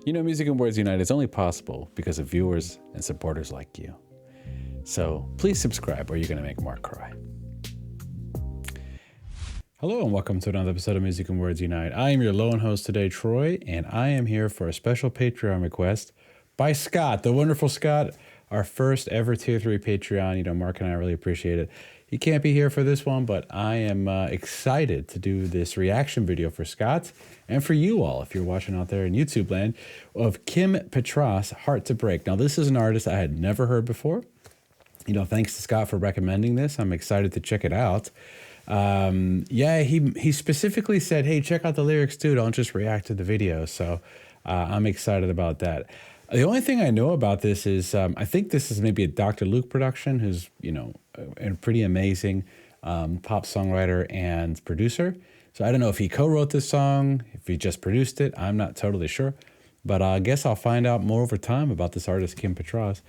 You know, Music and Words Unite is only possible because of viewers and supporters like you. So please subscribe or you're going to make Mark cry. Hello and welcome to another episode of Music and Words Unite. I am your lone host today, Troy, and I am here for a special Patreon request by Scott, the wonderful Scott, our first ever Tier 3 Patreon. You know, Mark and I really appreciate it. He can't be here for this one, but I am excited to do this reaction video for Scott and for you all, if you're watching out there in YouTube land, of Kim Petras, Heart to Break. Now, this is an artist I had never heard before. You know, thanks to Scott for recommending this. I'm excited to check it out. Yeah, he specifically said, hey, check out the lyrics too. Don't just react to the video. So I'm excited about that. The only thing I know about this is I think this is maybe a Dr. Luke production, who's, you know, a pretty amazing pop songwriter and producer. So I don't know if he co-wrote this song, if he just produced it. I'm not totally sure. But I guess I'll find out more over time about this artist, Kim Petras.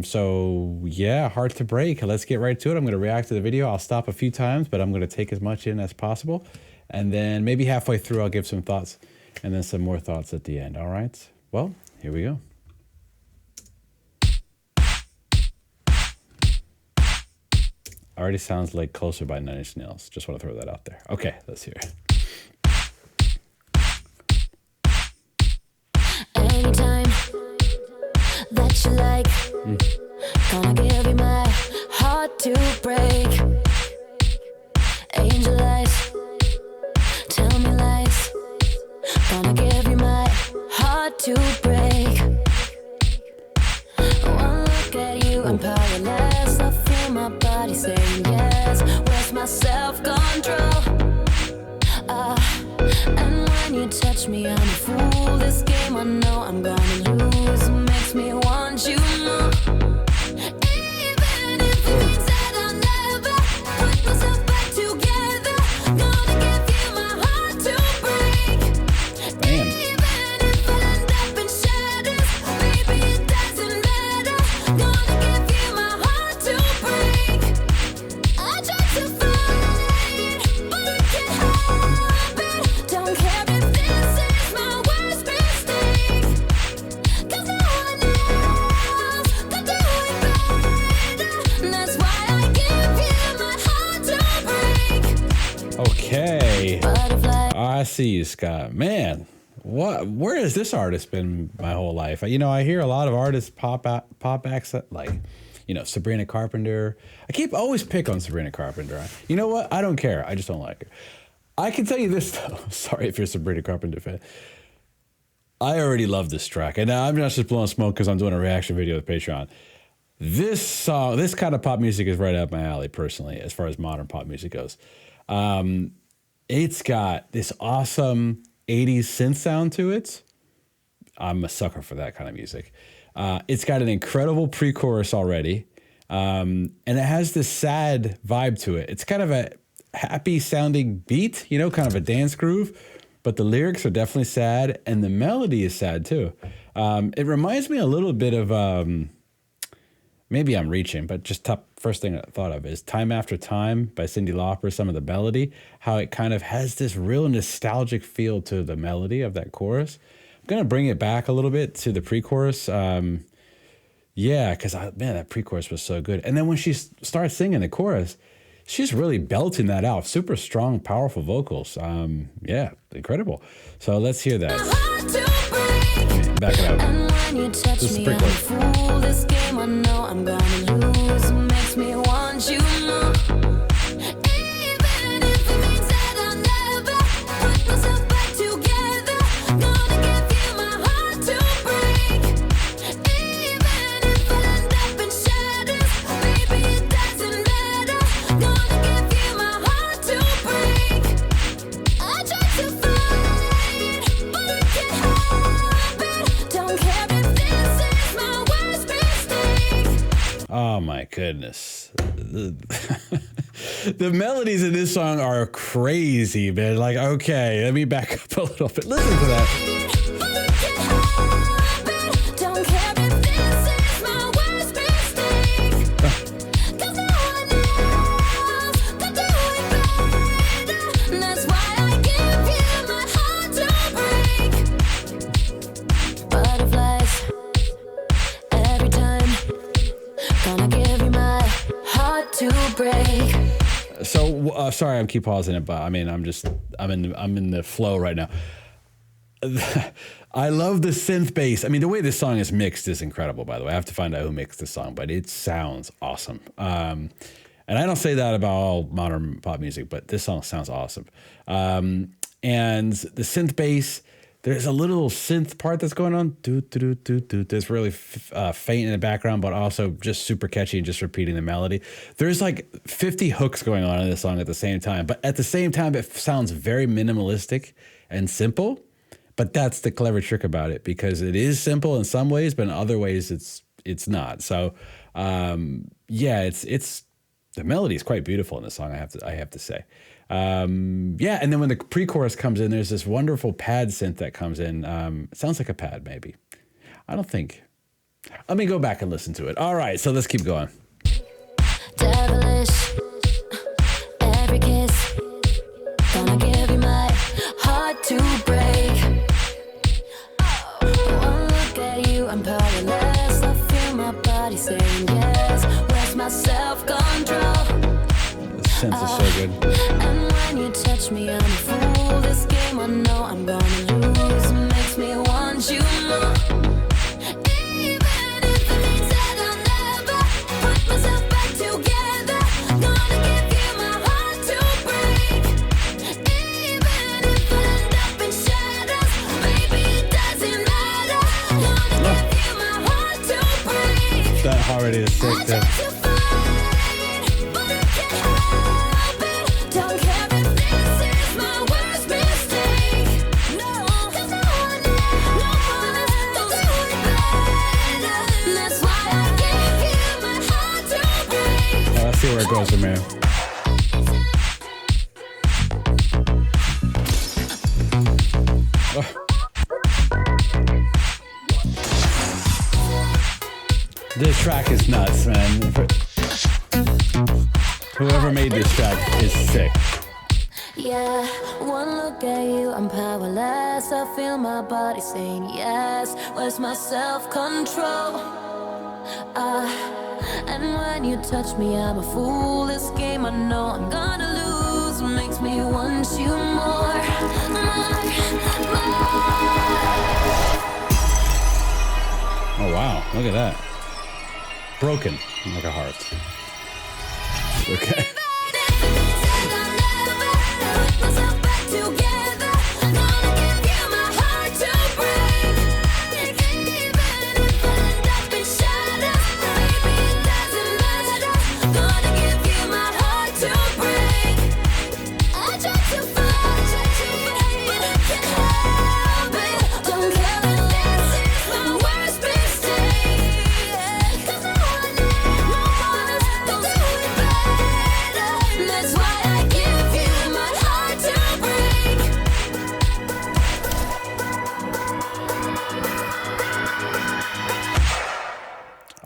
So yeah, Heart to Break. Let's get right to it. I'm going to react to the video. I'll stop a few times, but I'm going to take as much in as possible. And then maybe halfway through, I'll give some thoughts and then some more thoughts at the end. All right. Well, here we go. Already sounds like Closer by 9 Inch Nails. Just want to throw that out there. Okay, let's hear it. Anytime that you like, gonna give you my heart to break. Angel eyes, tell me lies, gonna give you my heart to break. One look at you, I'm powerless. I feel my body saying yes. Where's my self-control? And when you touch me, I'm a fool. This game I know I'm gonna lose. Makes me want you more. Even if it means that I'll never put myself back together, gonna give you my heart to break. Bam. Even if I end up in shadows, baby, it doesn't matter. Gonna give you my heart to break. I tried to fight, but I can't help it. Don't care if this is my worst mistake, 'cause no one else could do it better. That's why I give you my heart to break. Okay. Butterfly. I see you, Scott. Man, where has this artist been my whole life? You know, I hear a lot of artists pop acts that, like, you know, Sabrina Carpenter. I always pick on Sabrina Carpenter. You know what? I don't care. I just don't like her. I can tell you this, though. Sorry if you're a Sabrina Carpenter fan. I already love this track. And I'm not just blowing smoke because I'm doing a reaction video with Patreon. This song, this kind of pop music is right up my alley, personally, as far as modern pop music goes. It's got this awesome 80s synth sound to it. I'm a sucker for that kind of music. It's got an incredible pre-chorus already. And it has this sad vibe to it. It's kind of a happy sounding beat, you know, kind of a dance groove, but the lyrics are definitely sad and the melody is sad too. It reminds me a little bit of, maybe I'm reaching, but just first thing I thought of is Time After Time by Cyndi Lauper, some of the melody, how it kind of has this real nostalgic feel to the melody of that chorus. I'm going to bring it back a little bit to the pre-chorus. Yeah, because, man, that pre-chorus was so good. And then when she starts singing the chorus, she's really belting that out. Super strong, powerful vocals. Yeah, incredible. So let's hear that. Back it up. And when you touch This is me, pretty I'm a cool. fool. This game I know I'm gonna lose. Makes me want you more. Even if it means that I'll never put myself back together, gonna give you my heart to break. Even if I end up in shadows, baby, it doesn't matter. Gonna give you my heart to break. I tried to fight, but I can't help it. Don't care if this is my worst mistake. Oh my goodness. The melodies in this song are crazy, man. Like, okay, let me back up a little bit. Listen to that. But I can't help it. Don't care if this is my worst mistake, 'cause no one else could do it better. That's why I give you my heart to break. break. So sorry, I keep pausing it, but I mean, I'm in the flow right now. I love the synth bass. I mean, the way this song is mixed is incredible, by the way. I have to find out who mixed this song, but it sounds awesome. And I don't say that about all modern pop music, but this song sounds awesome. And the synth bass, there's a little synth part that's going on. That's really faint in the background, but also just super catchy and just repeating the melody. There's like 50 hooks going on in this song at the same time, but at the same time, it sounds very minimalistic and simple. But that's the clever trick about it, because it is simple in some ways, but in other ways it's not. So it's the melody is quite beautiful in the song. I have to say. And then when the pre-chorus comes in, there's this wonderful pad synth that comes in. It sounds like a pad, maybe. I don't think. Let me go back and listen to it. All right, so let's keep going. Devilish, every kiss, gonna give you my heart to break. One look at you, I'm powerless. I feel my body saying yes. Where's my self-control? The synth is so good. And when you touch me, I'm a fool. This game I know I'm gonna lose. Makes me want you more. Even if it means that I'll never put myself back together, gonna give you my heart to break. Even if I end up in shadows, baby, it doesn't matter. Gonna give you my heart to break. That harmony is sick, I too. tried to fight, but I can't help it. Don't care if this is my worst mistake. No, 'cause no one else goes through it better. That's why I give you my heart to break. Let's see where it goes from here. This track is nuts, man. Whoever made this track is sick. Yeah, one look at you, I'm powerless. I feel my body saying yes. Where's my self-control? And when you touch me, I'm a fool. This game I know I'm gonna lose. Makes me want you more. Oh, wow. Look at that. Broken like a heart. Okay.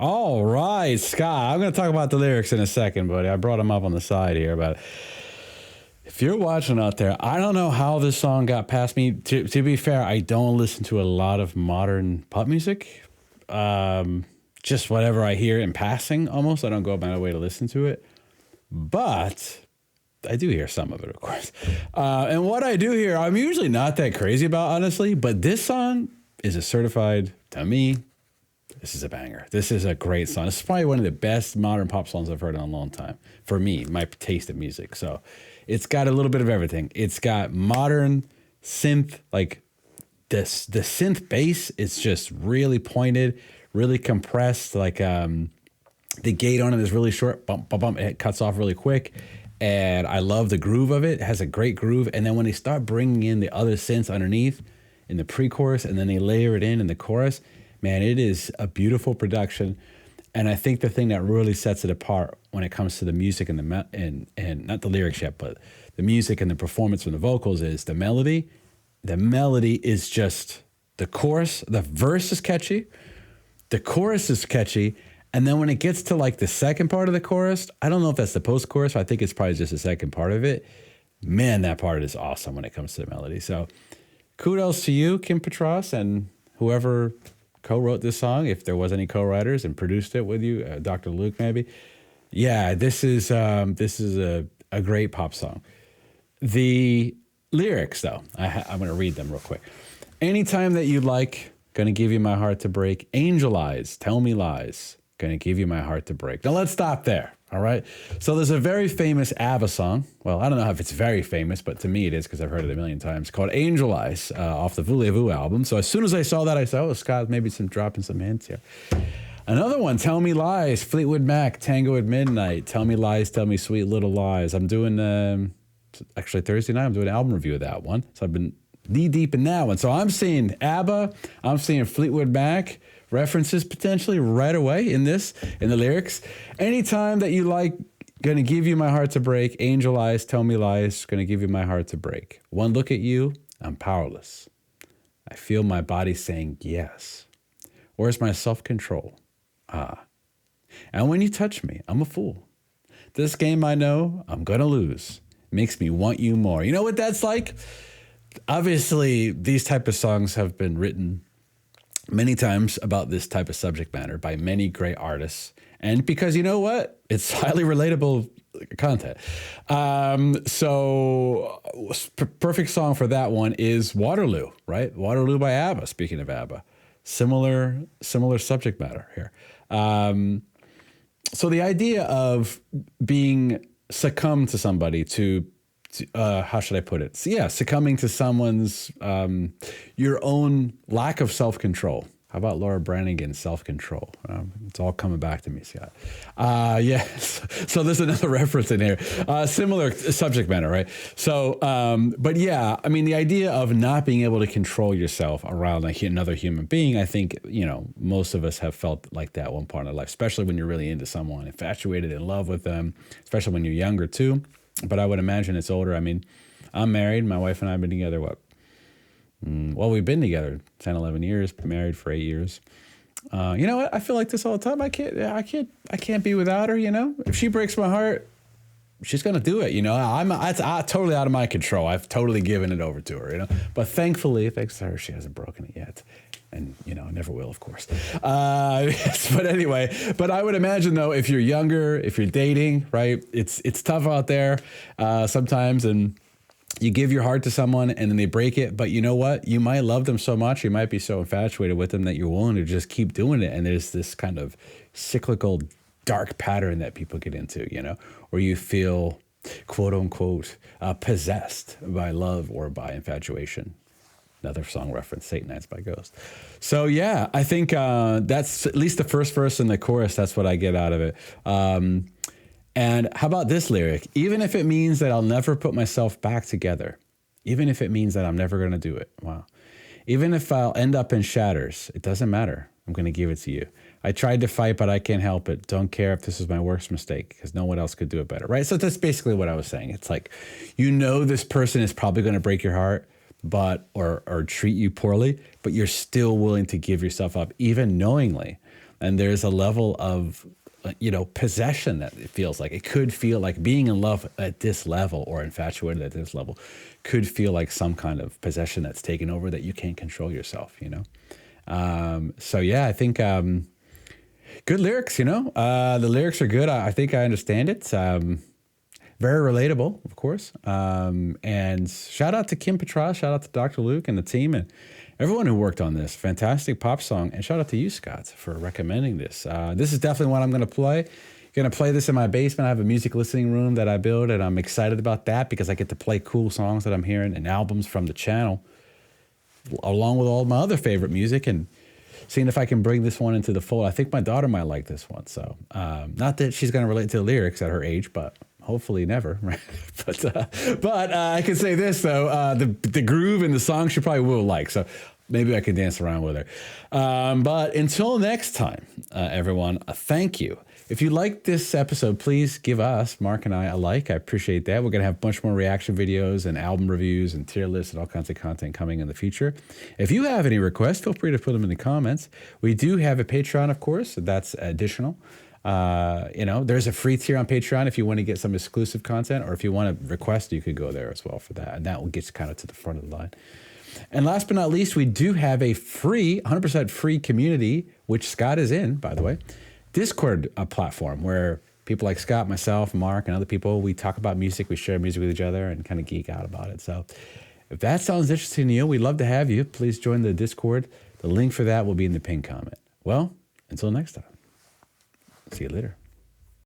All right, Scott. I'm going to talk about the lyrics in a second, buddy. I brought them up on the side here, but if you're watching out there, I don't know how this song got past me. To be fair, I don't listen to a lot of modern pop music. Just whatever I hear in passing, almost. I don't go out my way to listen to it. But I do hear some of it, of course. And what I do hear, I'm usually not that crazy about, honestly. But this song is a certified, to me, this is a banger. This is a great song. This is probably one of the best modern pop songs I've heard in a long time. For me, my taste of music. So it's got a little bit of everything. It's got modern synth, like the synth bass is just really pointed, really compressed. Like the gate on it is really short. Bump, bump, bump. It cuts off really quick. And I love the groove of it. It has a great groove. And then when they start bringing in the other synths underneath in the pre-chorus, and then they layer it in the chorus, man, it is a beautiful production. And I think the thing that really sets it apart when it comes to the music and and not the lyrics yet, but the music and the performance from the vocals is the melody. The melody is just the chorus. The verse is catchy. The chorus is catchy. And then when it gets to like the second part of the chorus, I don't know if that's the post-chorus. I think it's probably just the second part of it. Man, that part is awesome when it comes to the melody. So kudos to you, Kim Petras, and whoever co-wrote this song, if there was any co-writers and produced it with you, Dr. Luke maybe. Yeah, this is a great pop song. The lyrics, though, I'm going to read them real quick. Anytime that you like, gonna give you my heart to break. Angel eyes, tell me lies, gonna give you my heart to break. Now let's stop there, all right? So there's a very famous ABBA song. Well, I don't know if it's very famous, but to me it is because I've heard it a million times, called Angel Eyes off the Voulez-Vous album. So as soon as I saw that, I said, oh, Scott, maybe dropping some hints here. Another one, Tell Me Lies, Fleetwood Mac, Tango at Midnight, Tell Me Lies, Tell Me Sweet Little Lies. I'm doing, actually Thursday night, I'm doing an album review of that one. So I've been knee deep in that one. So I'm seeing ABBA, I'm seeing Fleetwood Mac references potentially right away in the lyrics. Anytime that you like, gonna give you my heart to break. Angel eyes, tell me lies, gonna give you my heart to break. One look at you, I'm powerless. I feel my body saying yes. Where's my self-control? And when you touch me, I'm a fool. This game I know I'm gonna lose. Makes me want you more. You know what that's like? Obviously, these type of songs have been written many times about this type of subject matter by many great artists. And because you know what? It's highly relatable content. Perfect song for that one is Waterloo, right? Waterloo by ABBA, speaking of ABBA. Similar subject matter here. So the idea of being succumbed to somebody to how should I put it? So yeah, succumbing to someone's, your own lack of self-control. How about Laura Branigan's Self-Control? It's all coming back to me, Scott. Yeah, so there's another reference in here. Similar subject matter, right? So, but yeah, I mean, the idea of not being able to control yourself around another human being, I think, you know, most of us have felt like that one part of life, especially when you're really into someone, infatuated, in love with them, especially when you're younger too. But I would imagine it's older. I mean, I'm married. My wife and I have been together, well, we've been together 10, 11 years, married for 8 years. You know what? I feel like this all the time. I can't be without her, you know? If she breaks my heart, she's going to do it, you know? I'm totally out of my control. I've totally given it over to her, you know? But thankfully, thanks to her, she hasn't broken it yet. And, you know, never will, of course. But anyway, but I would imagine, though, if you're younger, if you're dating, right, it's tough out there sometimes, and you give your heart to someone and then they break it. But you know what? You might love them so much, you might be so infatuated with them that you're willing to just keep doing it. And there's this kind of cyclical, dark pattern that people get into, you know, where you feel, quote unquote, possessed by love or by infatuation. Another song reference, Satanites by Ghost. So yeah, I think that's at least the first verse and the chorus. That's what I get out of it. And how about this lyric? Even if it means that I'll never put myself back together, even if it means that I'm never going to do it. Wow. Even if I'll end up in shatters, it doesn't matter. I'm going to give it to you. I tried to fight, but I can't help it. Don't care if this is my worst mistake because no one else could do it better. Right. So that's basically what I was saying. It's like, you know, this person is probably going to break your heart, but or treat you poorly, but you're still willing to give yourself up, even knowingly. And there's a level of, you know, possession that it feels like. It could feel like being in love at this level or infatuated at this level could feel like some kind of possession that's taken over that you can't control yourself, you know? So yeah, I think good lyrics, you know? The lyrics are good. I think I understand it. Very relatable, of course. And shout out to Kim Petras, shout out to Dr. Luke and the team and everyone who worked on this fantastic pop song. And shout out to you, Scott, for recommending this. This is definitely one I'm going to play. Going to play this in my basement. I have a music listening room that I build, and I'm excited about that because I get to play cool songs that I'm hearing and albums from the channel, along with all my other favorite music, and seeing if I can bring this one into the fold. I think my daughter might like this one. So not that she's going to relate to the lyrics at her age, but hopefully never, right? But I can say this, though. The groove and the song she probably will like. So maybe I can dance around with her. But until next time, everyone, thank you. If you liked this episode, please give us, Mark and I, a like. I appreciate that. We're going to have a bunch more reaction videos and album reviews and tier lists and all kinds of content coming in the future. If you have any requests, feel free to put them in the comments. We do have a Patreon, of course. That's additional. You know, there's a free tier on Patreon if you want to get some exclusive content, or if you want to request, you could go there as well for that. And that will get you kind of to the front of the line. And last but not least, we do have a free, 100% free community, which Scott is in, by the way, Discord platform where people like Scott, myself, Mark, and other people. We talk about music. We share music with each other and kind of geek out about it. So if that sounds interesting to you, we'd love to have you. Please join the Discord. The link for that will be in the pinned comment. Well, until next time. See you later.